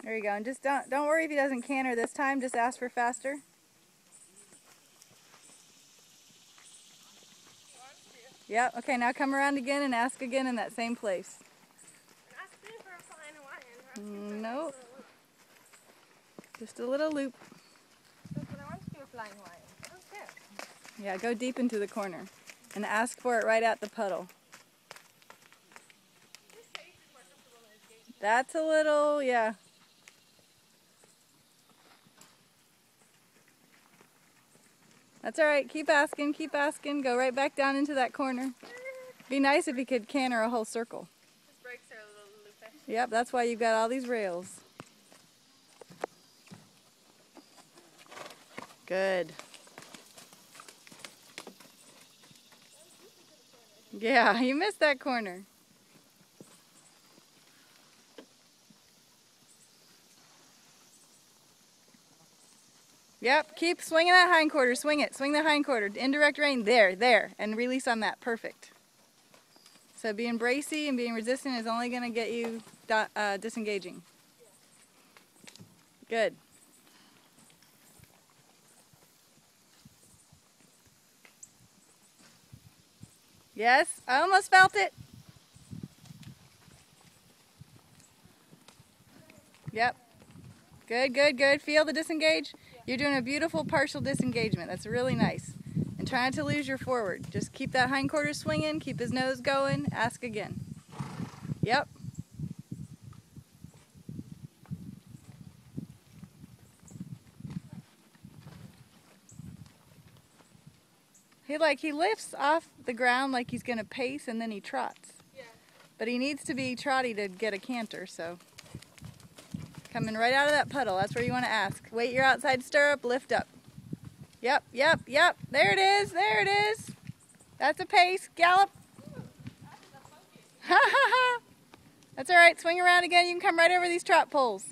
There you go. And just don't worry if he doesn't canter this time. Just ask for faster. Yep. Okay, now come around again and ask again in that same place. Nope. Just a little loop. Yeah, go deep into the corner and ask for it right at the puddle. That's a little, yeah. That's all right. Keep asking, keep asking. Go right back down into that corner. Be nice if you could canter a whole circle. His brakes are a little loopy. Yep, that's why you've got all these rails. Good. Yeah, you missed that corner. Yep, keep swinging that hindquarter. Swing it. Swing the hindquarter. Indirect rein. There. And release on that. Perfect. So being bracy and being resistant is only going to get you disengaging. Good. Yes, I almost felt it. Yep. Good. Feel the disengage? You're doing a beautiful partial disengagement. That's really nice. And try not to lose your forward. Just keep that hindquarter swinging, keep his nose going, ask again. Yep. He lifts off the ground like he's going to pace and then he trots. Yeah. But he needs to be trotty to get a canter, so. Coming right out of that puddle, that's where you want to ask. Wait your outside stirrup, lift up. Yep. There it is. That's a pace. Gallop. Ha ha ha. That's all right. Swing around again. You can come right over these trot poles.